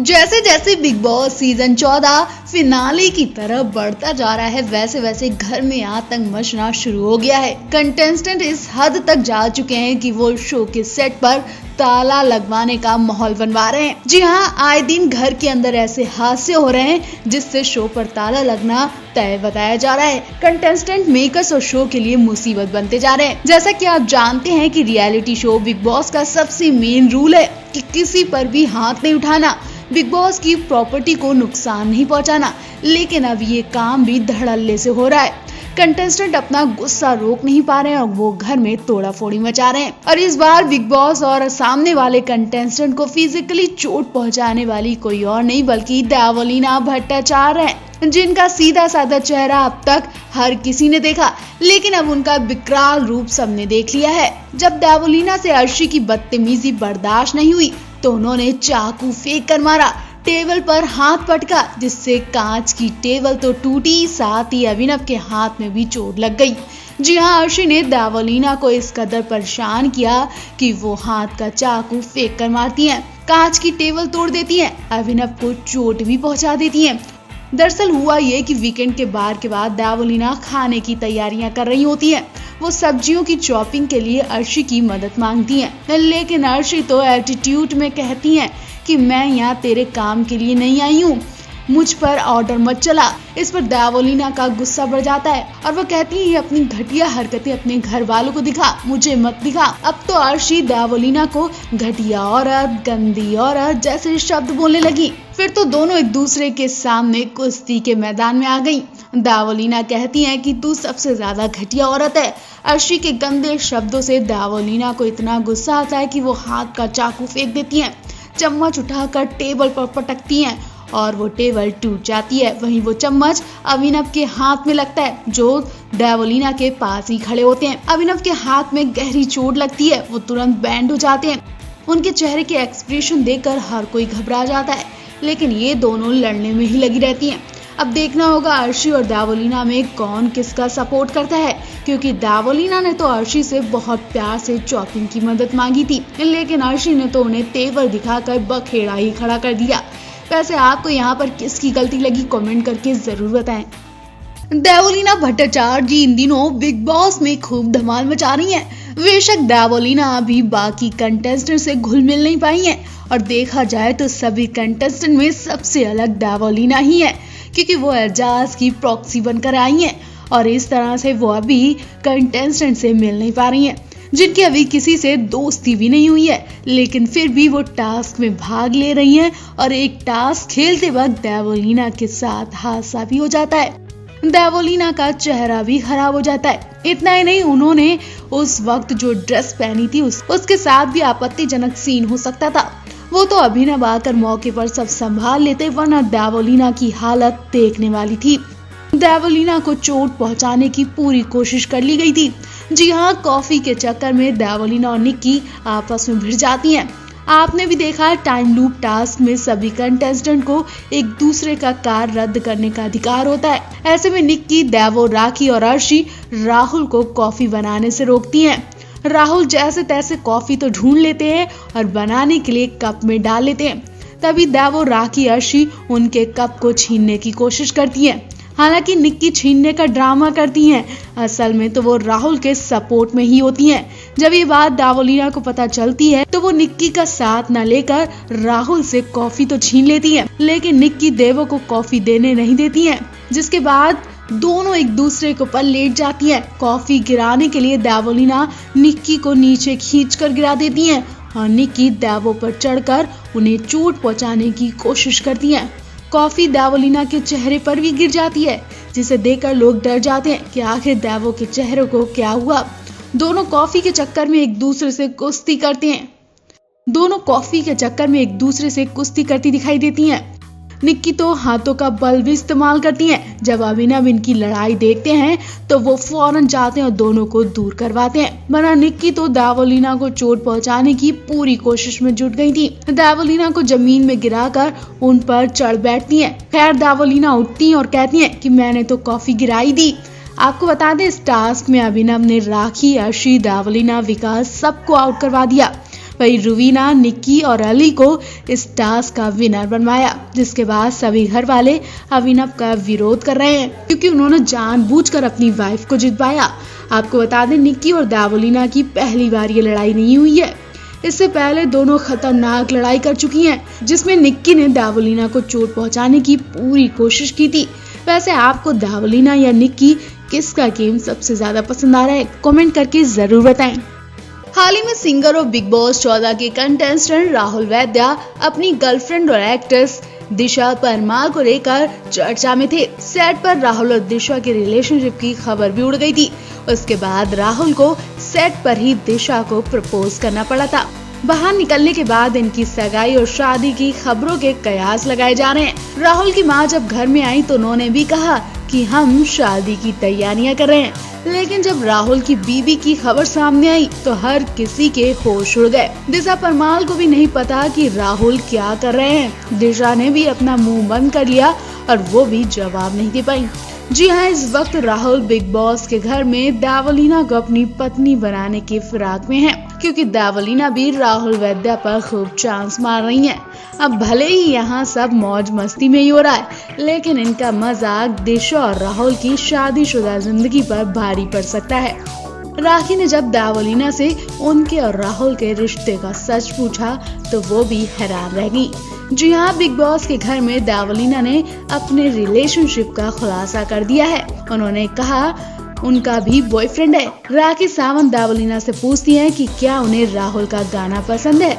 जैसे जैसे big boss season 14 finale की तरफ बढ़ता जा रहा है, वैसे वैसे घर में आतंक मचना शुरू हो गया है। कंटेस्टेंट इस हद तक जा चुके हैं कि वो शो के सेट पर ताला लगवाने का माहौल बनवा रहे हैं। जी हाँ, आए दिन घर के अंदर ऐसे हादसे हो रहे हैं जिससे शो पर ताला लगना तय बताया जा रहा है। कंटेस्टेंट मेकर्स और शो के लिए मुसीबत बनते जा रहे हैं। जैसा कि आप जानते हैं कि रियलिटी शो बिग बॉस का सबसे मेन रूल है कि किसी पर भी हाथ नहीं उठाना, बिग बॉस की प्रॉपर्टी को नुकसान नहीं पहुंचाना। लेकिन अब ये काम भी धड़ल्ले से हो रहा है। कंटेस्टेंट अपना गुस्सा रोक नहीं पा रहे हैं और वो घर में तोड़ाफोड़ी मचा रहे हैं। और इस बार बिग बॉस और सामने वाले कंटेस्टेंट को फिजिकली चोट पहुंचाने वाली कोई और नहीं बल्कि देवोलीना भट्टाचार्य है, जिनका सीधा साधा चेहरा अब तक हर किसी ने देखा, लेकिन अब उनका विकराल रूप सबने देख लिया है। जब देवोलीना से अर्शी की बदतमीजी बर्दाश्त नहीं हुई तो उन्होंने चाकू फेंक कर मारा, टेबल पर हाथ पटका, जिससे कांच की टेबल तो टूटी, साथ ही अभिनव के हाथ में भी चोट लग गई। जी हाँ, अर्शी ने देवोलीना को इस कदर परेशान किया कि वो हाथ का चाकू फेंक कर मारती हैं, कांच की टेबल तोड़ देती हैं, अभिनव को चोट भी पहुंचा देती हैं। दरअसल हुआ ये कि वीकेंड के बार के बाद देवोलीना खाने की तैयारियां कर रही होती हैं। वो सब्जियों की चॉपिंग के लिए अर्शी की मदद मांगती हैं, लेकिन अर्शी तो एटीट्यूड में कहती हैं कि मैं यहाँ तेरे काम के लिए नहीं आई हूँ, मुझ पर ऑर्डर मत चला। इस पर देवोलीना का गुस्सा बढ़ जाता है और वो कहती है ये अपनी घटिया हरकतें अपने घर वालों को दिखा, मुझे मत दिखा। अब तो अर्शी देवोलीना को घटिया औरत, गंदी औरत जैसे शब्द बोलने लगी। फिर तो दोनों एक दूसरे के सामने कुश्ती के मैदान में आ गई। देवोलीना कहती है कि तू सबसे ज्यादा घटिया औरत है। अर्शी के गंदे शब्दों से देवोलीना को इतना गुस्सा आता है कि वो हाथ का चाकू फेंक देती हैं, चम्मच उठाकर टेबल पर पटकती हैं और वो टेबल टूट जाती है। वहीं वो चम्मच अभिनव के हाथ में लगता है, जो देवोलीना के पास ही खड़े होते हैं। अभिनव के हाथ में गहरी चोट लगती है, वो तुरंत बैंड हो जाते हैं। उनके चेहरे के एक्सप्रेशन देखकर हर कोई घबरा जाता है, लेकिन ये दोनों लड़ने में ही लगी रहती हैं। अब देखना होगा अर्शी और देवोलीना में कौन किसका सपोर्ट करता है, क्योंकि देवोलीना ने तो अर्शी से बहुत प्यार से चॉपिंग की मदद मांगी थी, लेकिन अर्शी ने तो उन्हें तेवर दिखाकर बखेड़ा ही खड़ा कर दिया। वैसे आपको यहाँ पर किसकी गलती लगी, कमेंट करके जरूर बताएं। देवोलीना भट्टाचार्य जी इन दिनों बिग बॉस में खूब धमाल मचा रही हैं। बेशक देवोलीना अभी बाकी कंटेस्टेंट से घुल मिल नहीं पाई हैं और देखा जाए तो सभी कंटेस्टेंट में सबसे अलग देवोलीना ही है, क्योंकि वो एजाज की प्रॉक्सी बनकर आई हैं और इस तरह से वो अभी कंटेस्टेंट से मिल नहीं पा रही हैं, जिनकी अभी किसी से दोस्ती भी नहीं हुई है, लेकिन फिर भी वो टास्क में भाग ले रही हैं और एक टास्क खेलते वक्त देवोलीना के साथ हादसा भी हो जाता है। देवोलीना का चेहरा भी खराब हो जाता है। इतना ही नहीं, उन्होंने उस वक्त जो ड्रेस पहनी थी उसके साथ भी आपत्तिजनक सीन हो सकता था। वो तो अभिनव आकर मौके पर सब संभाल लेते, वरना देवोलीना की हालत देखने वाली थी। देवोलीना को चोट पहुंचाने की पूरी कोशिश कर ली गई थी। जी हाँ, कॉफी के चक्कर में देवोलीना और निक्की आपस में भिड़ जाती हैं। आपने भी देखा टाइम लूप टास्क में सभी कंटेस्टेंट को एक दूसरे का कार्य रद्द करने का अधिकार होता है। ऐसे में निक्की, देवो, राखी और अर्शी राहुल को कॉफी बनाने से रोकती हैं। राहुल जैसे तैसे कॉफी तो ढूंढ लेते हैं और बनाने के लिए कप में डाल लेते हैं। तभी देवो, राखी, अर्शी उनके कप को छीनने की कोशिश करती हैं। हालांकि निक्की छीनने का ड्रामा करती हैं, असल में तो वो राहुल के सपोर्ट में ही होती हैं। जब ये बात देवोलीना को पता चलती है तो वो निक्की का साथ न लेकर राहुल से कॉफी तो छीन लेती हैं, लेकिन निक्की देवो को कॉफी देने नहीं देती हैं, जिसके बाद दोनों एक दूसरे के ऊपर लेट जाती हैं। कॉफी गिराने के लिए देवोलीना निक्की को नीचे खींचकर गिरा देती हैं और निक्की देवो पर चढ़कर उन्हें चोट पहुंचाने की कोशिश करती हैं। कॉफी देवोलीना के चेहरे पर भी गिर जाती है, जिसे देखकर लोग डर जाते हैं कि आखिर देवो के चेहरे को क्या हुआ। दोनों कॉफी के चक्कर में एक दूसरे से कुश्ती करती दिखाई देती हैं। निक्की तो हाथों का बल भी इस्तेमाल करती हैं। जब अभिनव इनकी लड़ाई देखते हैं तो वो फौरन जाते हैं और दोनों को दूर करवाते हैं, वरना निक्की तो देवोलीना को चोट पहुंचाने की पूरी कोशिश में जुट गई थी। देवोलीना को जमीन में गिराकर उन पर चढ़ बैठती हैं। खैर देवोलीना उठती हैं और कहती हैं कि मैंने तो कॉफी गिराई दी। आपको बता दें, इस टास्क में अभिनव ने राखी, अर्शी, देवोलीना, विकास सबको आउट करवा दिया। वही रुवीना, निक्की और अली को इस टास्क का विनर बनवाया, जिसके बाद सभी घर वाले अभिनव का विरोध कर रहे हैं क्योंकि उन्होंने जानबूझकर अपनी वाइफ को जितवाया। आपको बता दें, निक्की और देवोलीना की पहली बार ये लड़ाई नहीं हुई है। इससे पहले दोनों खतरनाक लड़ाई कर चुकी हैं, जिसमें निक्की ने देवोलीना को चोट पहुंचाने की पूरी कोशिश की थी। वैसे आपको देवोलीना या निक्की किसका गेम सबसे ज्यादा पसंद आ रहा है, कमेंट करके जरूर बताएं। हाल ही में सिंगर और बिग बॉस 14 के कंटेस्टेंट राहुल वैद्या अपनी गर्लफ्रेंड और एक्ट्रेस दिशा परमार को लेकर चर्चा में थे। सेट पर राहुल और दिशा के रिलेशनशिप की खबर भी उड़ गई थी। उसके बाद राहुल को सेट पर ही दिशा को प्रपोज करना पड़ा था। बाहर निकलने के बाद इनकी सगाई और शादी की खबरों के कयास लगाए जा रहे हैं। राहुल की मां जब घर में आई तो उन्होंने भी कहा कि हम शादी की तैयारियां कर रहे हैं, लेकिन जब राहुल की बीवी की खबर सामने आई तो हर किसी के होश उड़ गए। दिशा परमार को भी नहीं पता कि राहुल क्या कर रहे हैं। दिशा ने भी अपना मुंह बंद कर लिया और वो भी जवाब नहीं दे पाई। जी हाँ, इस वक्त राहुल बिग बॉस के घर में देवोलीना को अपनी पत्नी बनाने की फिराक में है, क्योंकि देवोलीना भी राहुल वैद्या पर खूब चांस मार रही हैं। अब भले ही यहाँ सब मौज मस्ती में ही हो रहा है, लेकिन इनका मजाक दिशा और राहुल की शादीशुदा जिंदगी पर भारी पड़ सकता है। राखी ने जब देवोलीना से उनके और राहुल के रिश्ते का सच पूछा तो वो भी हैरान रह गई। जी हाँ, बिग बॉस के घर में देवोलीना ने अपने रिलेशनशिप का खुलासा कर दिया है। उन्होंने कहा उनका भी बॉयफ्रेंड है। राखी सावंत देवोलीना से पूछती हैं कि क्या उन्हें राहुल का गाना पसंद है।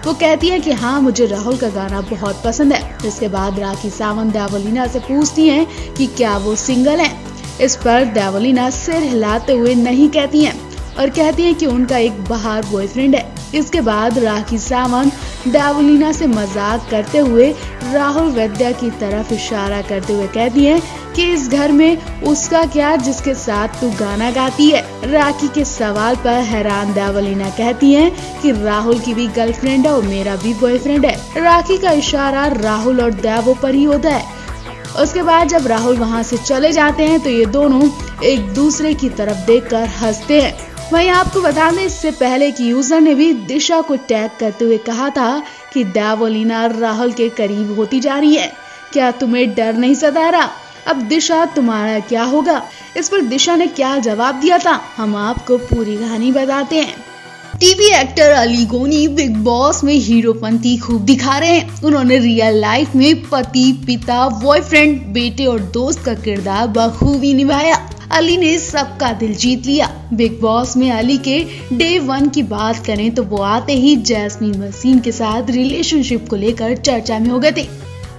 वो कहती है कि हाँ, मुझे राहुल का गाना बहुत पसंद है। इसके बाद राखी सावंत देवोलीना से पूछती हैं कि क्या वो सिंगल हैं। इस पर देवोलीना सिर हिलाते हुए नहीं कहती हैं और कहती हैं कि उनका एक बाहर बॉयफ्रेंड है। इसके बाद राखी सावंत देवोलीना से मजाक करते हुए राहुल वैद्या की तरफ इशारा करते हुए कहती हैं कि इस घर में उसका क्या जिसके साथ तू गाना गाती है। राखी के सवाल पर हैरान देवोलीना कहती हैं कि राहुल की भी गर्लफ्रेंड है और मेरा भी बॉयफ्रेंड है। राखी का इशारा राहुल और देवो पर ही होता है। उसके बाद जब राहुल वहां से चले जाते हैं तो ये दोनों एक दूसरे की तरफ देखकर हंसते हैं। वहीं आपको बता दें, इससे पहले कि यूजर ने भी दिशा को टैग करते हुए कहा था कि देवोलीना राहुल के करीब होती जा रही है, क्या तुम्हें डर नहीं सता रहा? अब दिशा तुम्हारा क्या होगा? इस पर दिशा ने क्या जवाब दिया था, हम आपको पूरी कहानी बताते हैं। टीवी एक्टर अली गोनी बिग बॉस में हीरोपंती खूब दिखा रहे हैं। उन्होंने रियल लाइफ में पति, पिता, बॉयफ्रेंड, बेटे और दोस्त का किरदार बखूबी निभाया। अली ने सबका दिल जीत लिया। बिग बॉस में अली के डे 1 की बात करें तो वो आते ही जैस्मीन वसीम के साथ रिलेशनशिप को लेकर चर्चा में हो गए थे।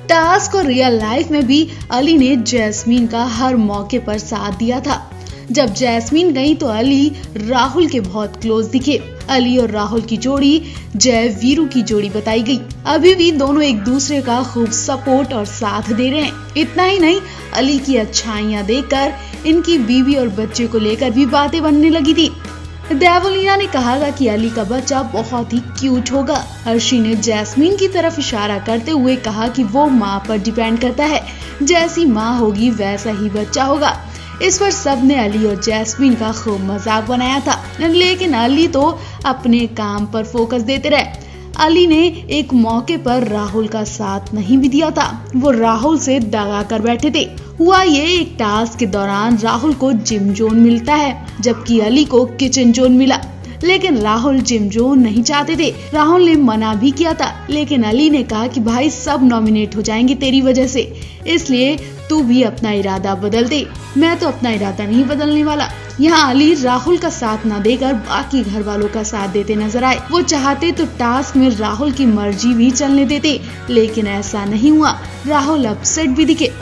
टास्क और रियल लाइफ में भी अली ने जैस्मीन का हर मौके पर साथ दिया था। जब जैस्मीन गई तो अली राहुल के बहुत क्लोज दिखे। अली और राहुल की जोड़ी जय वीरू की जोड़ी बताई गई। अभी भी दोनों एक दूसरे का खूब सपोर्ट और साथ दे रहे हैं। इतना ही नहीं, अली की अच्छाइयां देखकर इनकी बीवी और बच्चे को लेकर भी बातें बनने लगी थी। देवोलीना ने कहा कि अली का बच्चा बहुत ही क्यूट होगा। अर्शी ने जैस्मीन की तरफ इशारा करते हुए कहा कि वो माँ पर डिपेंड करता है, जैसी माँ होगी वैसा ही बच्चा होगा। इस पर सबने अली और जैस्मीन का खूब मजाक बनाया था, लेकिन अली तो अपने काम पर फोकस देते रहे। अली ने एक मौके पर राहुल का साथ नहीं भी दिया था, वो राहुल से दगा कर बैठे थे। हुआ ये, एक टास्क के दौरान राहुल को जिम जोन मिलता है, जबकि अली को किचन जोन मिला। लेकिन राहुल जिम जोन नहीं चाहते थे। राहुल ने मना भी किया था, लेकिन अली ने कहा कि भाई सब नॉमिनेट हो जाएंगे तेरी वजह से, इसलिए तू भी अपना इरादा बदल दे। मैं तो अपना इरादा नहीं बदलने वाला। यहाँ अली राहुल का साथ न देकर बाकी घर वालों का साथ देते नजर आए। वो चाहते तो टास्क में राहुल की मर्जी भी चलने देते, लेकिन ऐसा नहीं हुआ। राहुल अपसेट भी दिखे।